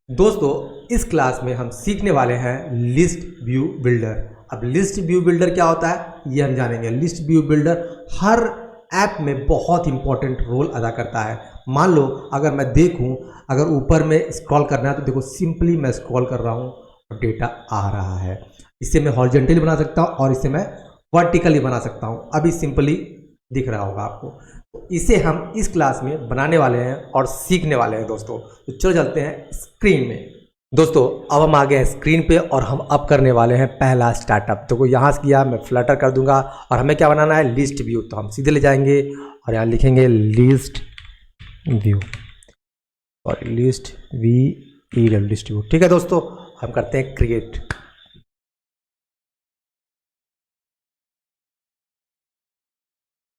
दोस्तों इस क्लास में हम सीखने वाले हैं लिस्ट व्यू बिल्डर। अब लिस्ट व्यू बिल्डर क्या होता है ये हम जानेंगे। लिस्ट व्यू बिल्डर हर ऐप में बहुत इंपॉर्टेंट रोल अदा करता है। मान लो अगर मैं देखूं, अगर ऊपर में स्क्रॉल करना है तो देखो सिंपली मैं स्क्रॉल कर रहा हूं और डेटा आ रहा है। इसे मैं हॉरिजॉन्टली बना सकता हूं और इसे मैं वर्टिकली बना सकता हूं। अभी सिंपली दिख रहा होगा आपको। तो इसे हम इस क्लास में बनाने वाले हैं और सीखने वाले हैं दोस्तों। तो चलो चलते हैं स्क्रीन में। दोस्तों अब हम आ गए हैं स्क्रीन पे और हम अब करने वाले हैं पहला स्टार्टअप। तो यहाँ से किया मैं फ्लटर कर दूंगा और हमें क्या बनाना है, लिस्ट व्यू। तो हम सीधे ले जाएंगे और यहाँ लिखेंगे लिस्ट व्यू और लिस्ट लिस्ट व्यू। ठीक है दोस्तों, हम करते हैं क्रिएट।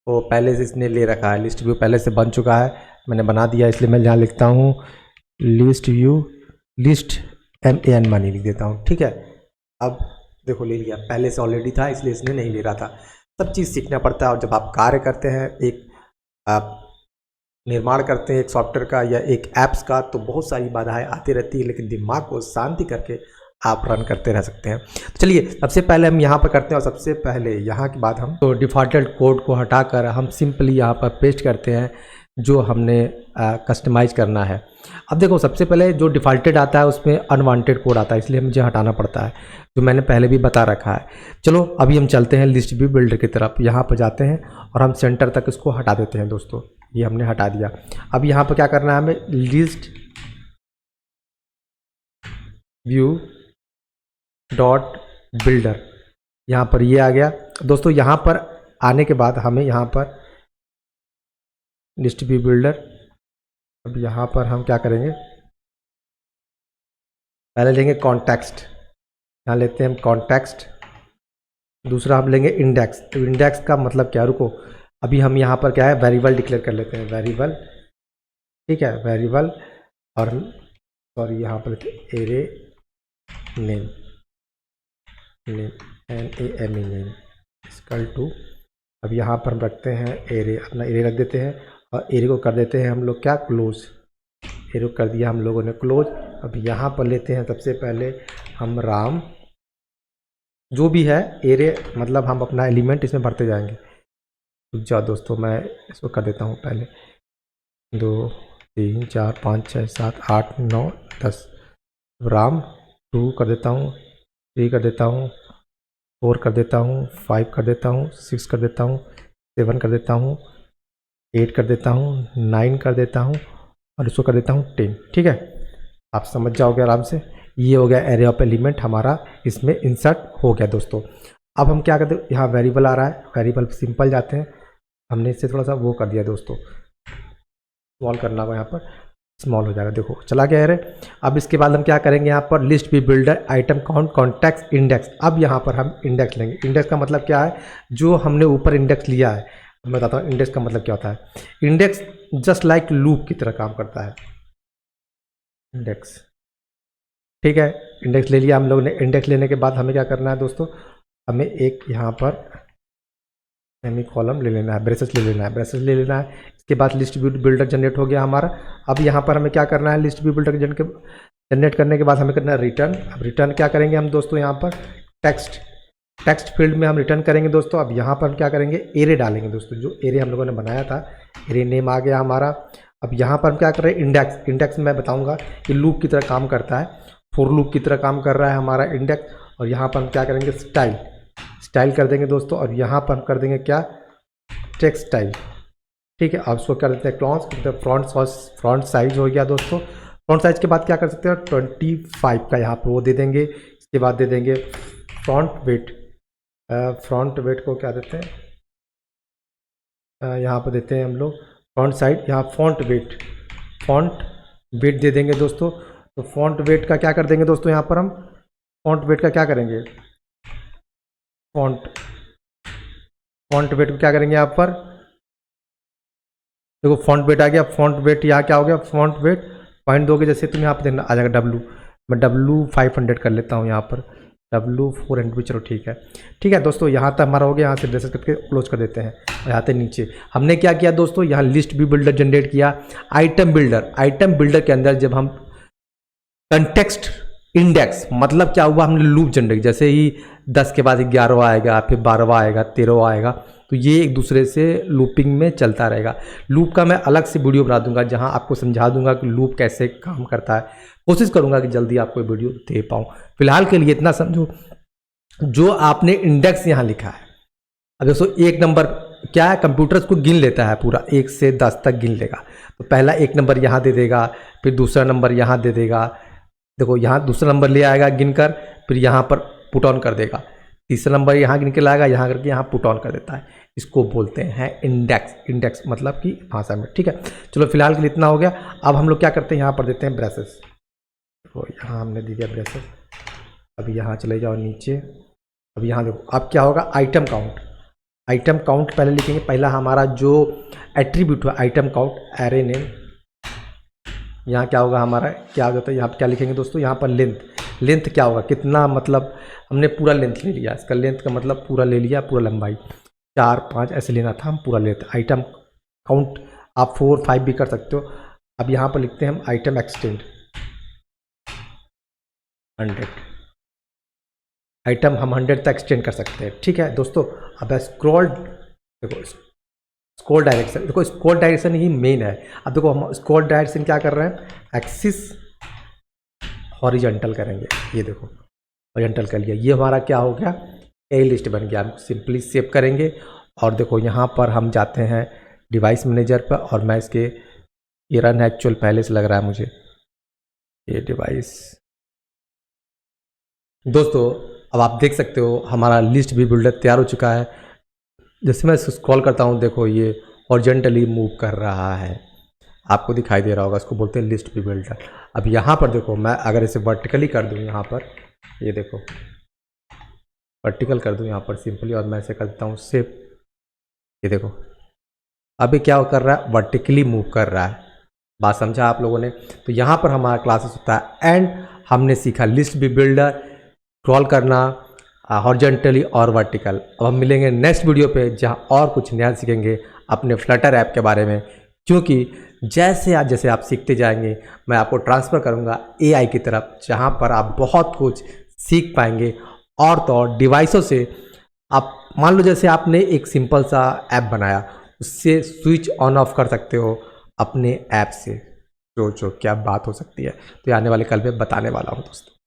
तो पहले से इसने ले रखा है, लिस्ट व्यू पहले से बन चुका है, मैंने बना दिया, इसलिए मैं यहाँ लिखता हूँ list view, list MAN money लिख देता हूँ। ठीक है, अब देखो ले लिया, पहले से ऑलरेडी था इसलिए इसने नहीं ले रहा था। सब चीज़ सीखना पड़ता है और जब आप कार्य करते हैं, एक आप निर्माण करते हैं एक सॉफ्टवेयर का या एक ऐप्स का, तो बहुत सारी बाधाएं आती रहती है, लेकिन दिमाग को शांति करके आप रन करते रह सकते हैं। तो चलिए सबसे पहले हम यहाँ पर करते हैं और सबसे पहले यहाँ के बाद हम तो डिफ़ॉल्ट कोड को हटाकर हम सिंपली यहाँ पर पेस्ट करते हैं जो हमने कस्टमाइज करना है। अब देखो सबसे पहले जो डिफ़ॉल्टेड आता है उसमें अनवांटेड कोड आता है, इसलिए मुझे हटाना पड़ता है, जो मैंने पहले भी बता रखा है। चलो अभी हम चलते हैं लिस्ट व्यू बिल्डर की तरफ। यहाँ पर जाते हैं और हम सेंटर तक इसको हटा देते हैं दोस्तों। ये हमने हटा दिया। अब यहाँ पर क्या करना है, हमें लिस्ट व्यू डॉट बिल्डर, यहाँ पर ये आ गया दोस्तों। यहाँ पर आने के बाद हमें यहाँ पर लिस्ट व्यू बिल्डर, अब यहाँ पर हम क्या करेंगे, पहले लेंगे कॉन्टेक्स्ट, यहाँ लेते हैं हम कॉन्टेक्स्ट। दूसरा हम लेंगे इंडेक्स। तो इंडेक्स का मतलब क्या, रुको अभी हम यहाँ पर क्या है वेरिएबल डिक्लेयर कर लेते हैं, वेरिएबल। ठीक है, वेरिएबल और सॉरी यहाँ पर array name, name NAME name equal to, अब यहाँ पर हम रखते हैं एरे, अपना एरे रख देते हैं और एरे को कर देते हैं हम लोग क्या, क्लोज। एरे को कर दिया हम लोगों ने क्लोज। अब यहाँ पर लेते हैं सबसे पहले हम राम, जो भी है एरे मतलब हम अपना एलिमेंट इसमें भरते जाएंगे। तो जाओ दोस्तों मैं इसको कर देता हूँ पहले 2 3 4 5 6 7 8 9 10। राम 2 कर देता हूँ, 3 कर देता हूँ, 4 कर देता हूँ, 5 कर देता हूँ, 6 कर देता हूँ, 7 कर देता हूँ, 8 कर देता हूँ, 9 कर देता हूँ और इसको कर देता हूँ 10। ठीक है, आप समझ जाओगे आराम से। ये हो गया एरे ऑफ एलिमेंट, हमारा इसमें इंसर्ट हो गया दोस्तों। अब हम क्या करते हैं, यहाँ वेरिएबल आ रहा है, वेरिएबल सिंपल जाते हैं, हमने इससे थोड़ा सा वो कर दिया दोस्तों, स्मॉल करना होगा, यहाँ पर स्मॉल हो जाएगा, देखो चला गया एरे। अब इसके बाद हम क्या करेंगे, यहाँ पर list view builder item count context index. अब यहाँ पर हम इंडेक्स लेंगे। इंडेक्स का मतलब क्या है, जो हमने ऊपर इंडेक्स लिया है, मैं बताता हूँ इंडेक्स का मतलब क्या होता है। इंडेक्स जस्ट लाइक लूप की तरह काम करता है, इंडेक्स। ठीक है, इंडेक्स ले लिया हम लोग ने। इंडेक्स लेने के बाद हमें क्या करना है दोस्तों, हमें एक यहाँ पर सेमी कॉलम ले लेना है, ब्रेसेस ले लेना है, ब्रेसेस ले लेना है। इसके बाद लिस्ट व्यू बिल्डर जनरेट हो गया हमारा। अब यहाँ पर हमें क्या करना है, लिस्ट व्यू बिल्डर जनरेट करने के बाद हमें करना है रिटर्न। अब रिटर्न क्या करेंगे हम दोस्तों, यहाँ पर टेक्स्ट फील्ड में हम रिटर्न करेंगे दोस्तों। अब यहाँ पर हम क्या करेंगे, एरे डालेंगे दोस्तों, जो एरे हम लोगों ने बनाया था, एरे नेम आ गया हमारा। अब यहाँ पर हम क्या कर रहे हैं, इंडेक्स। इंडेक्स मैं बताऊँगा कि लूप की तरह काम करता है, फॉर लूप की तरह काम कर रहा है हमारा इंडेक्स। और यहाँ पर हम क्या करेंगे, स्टाइल कर देंगे दोस्तों। और यहाँ पर हम कर देंगे क्या, टेक्स्ट स्टाइल। ठीक है, अब उसको कर देते हैं क्लॉज, फ्रंट साइज हो गया दोस्तों। फ्रंट साइज के बाद क्या कर सकते हैं, 25 का यहाँ पर वो दे देंगे। इसके बाद दे देंगे फ्रंट वेट, फ्रंट वेट को क्या देते हैं, यहाँ पर देते हैं हम लोग फ्रंट साइड, यहाँ फ्रंट वेट दे देंगे दोस्तों। तो फ्रंट वेट का क्या कर देंगे दोस्तों, यहाँ पर हम फ्रंट वेट का क्या करेंगे, फ्रंट वेट को क्या करेंगे, यहाँ पर देखो फ्रंट वेट आ गया। फ्रंट वेट यहाँ क्या हो गया, फ्रंट वेट पॉइंट दोगे जैसे तुम यहाँ पर देखना आ जाएगा W। मैं W500 कर लेता हूँ, यहाँ पर W400 भी, चलो ठीक है। ठीक है दोस्तों, यहाँ तक हमारा हो गया। यहाँ से ब्रेसेस करके क्लोज कर देते हैं। और यहाँ से नीचे हमने क्या किया दोस्तों, यहाँ लिस्ट व्यू बिल्डर जनरेट किया। आइटम बिल्डर के अंदर जब हम कंटेक्स्ट इंडेक्स मतलब क्या हुआ, हमने लूप जनरेट, जैसे ही 10 के बाद 11वां आएगा, फिर 12वां आएगा, 13वां आएगा, तो ये एक दूसरे से लूपिंग में चलता रहेगा। लूप का मैं अलग से वीडियो बना दूंगा जहां आपको समझा दूंगा कि लूप कैसे काम करता है। कोशिश करूंगा कि जल्दी आपको वीडियो दे पाऊँ। फिलहाल के लिए इतना समझो, जो आपने इंडेक्स यहाँ लिखा है, अब दोस्तों 1 नंबर क्या है, कंप्यूटर उसको गिन लेता है पूरा 1 से 10 तक गिन लेगा। तो पहला 1 नंबर यहाँ दे देगा, फिर दूसरा नंबर यहाँ दे देगा, देखो यहाँ दूसरा नंबर ले आएगा गिनकर, फिर यहाँ पर पुट ऑन कर देगा, तीसरा नंबर यहाँ गिन के लाएगा, यहाँ करके यहाँ पुट ऑन कर देता है। इसको बोलते हैं इंडेक्स। इंडेक्स मतलब कि भाषा में, ठीक है। चलो फिलहाल के लिए इतना हो गया। अब हम लोग क्या करते हैं, यहाँ पर देते हैं ब्रेसेस। तो यहाँ हमने दे दिया ब्रेसेस। अभी यहाँ चले जाओ नीचे, अब यहाँ देखो अब क्या होगा, आइटम काउंट। आइटम काउंट पहले लिखेंगे, पहला हमारा जो एट्रीब्यूट हुआ आइटम काउंट, एरे नेम। यहाँ क्या होगा हमारा, क्या हो जाता है, यहाँ पर क्या लिखेंगे दोस्तों, यहाँ पर लेंथ। लेंथ क्या होगा, कितना, मतलब हमने पूरा लेंथ ले लिया, इसका लेंथ का मतलब पूरा ले लिया, पूरा लंबाई 4, 5 ऐसे लेना था हम, पूरा लेंथ। आइटम काउंट आप 4, 5 भी कर सकते हो। अब यहाँ पर लिखते हैं हम आइटम एक्सटेंड 100। आइटम हम 100 तक एक्सटेंड कर सकते हैं, ठीक है दोस्तों। अब स्क्रॉल, देखो स्क्रॉल डायरेक्शन, देखो स्क्रॉल डायरेक्शन ही मेन है। अब देखो हम स्क्रॉल डायरेक्शन क्या कर रहे हैं, एक्सिस हॉरिजॉन्टल करेंगे, ये देखो हॉरिजॉन्टल कर लिया, ये हमारा क्या हो गया, ए लिस्ट बन गया। हम सिंपली सेव करेंगे और देखो यहाँ पर हम जाते हैं डिवाइस मैनेजर पर, और मैं इसके, ये रन एक्चुअल पहले से लग रहा है मुझे, ये डिवाइस। दोस्तों अब आप देख सकते हो हमारा लिस्ट भी बिल्डर तैयार हो चुका है। जैसे मैं इसको स्क्रॉल करता हूँ, देखो ये हॉरिजॉन्टली मूव कर रहा है, आपको दिखाई दे रहा होगा, इसको बोलते हैं लिस्ट भी बिल्डर। अब यहाँ पर देखो मैं अगर इसे वर्टिकली कर दूँ, यहाँ पर ये देखो वर्टिकल कर दूँ यहाँ पर सिंपली, और मैं इसे कर देता हूँ सेव, ये देखो अभी क्या कर रहा है, वर्टिकली मूव कर रहा है। बात समझा आप लोगों ने। तो यहाँ पर हमारा क्लासेस होता है एंड हमने सीखा लिस्ट भी बिल्डर, स्क्रॉल करना हॉरिजॉन्टली और वर्टिकल। अब हम मिलेंगे नेक्स्ट वीडियो पे जहाँ और कुछ नया सीखेंगे अपने फ्लटर ऐप के बारे में, क्योंकि जैसे आप सीखते जाएंगे मैं आपको ट्रांसफ़र करूँगा एआई की तरफ, जहाँ पर आप बहुत कुछ सीख पाएंगे। और तो और डिवाइसों से आप मान लो जैसे आपने एक सिंपल सा ऐप बनाया, उससे स्विच ऑन ऑफ कर सकते हो अपने ऐप से। सोचो क्या बात हो सकती है। तो आने वाले कल में बताने वाला हूँ दोस्तों।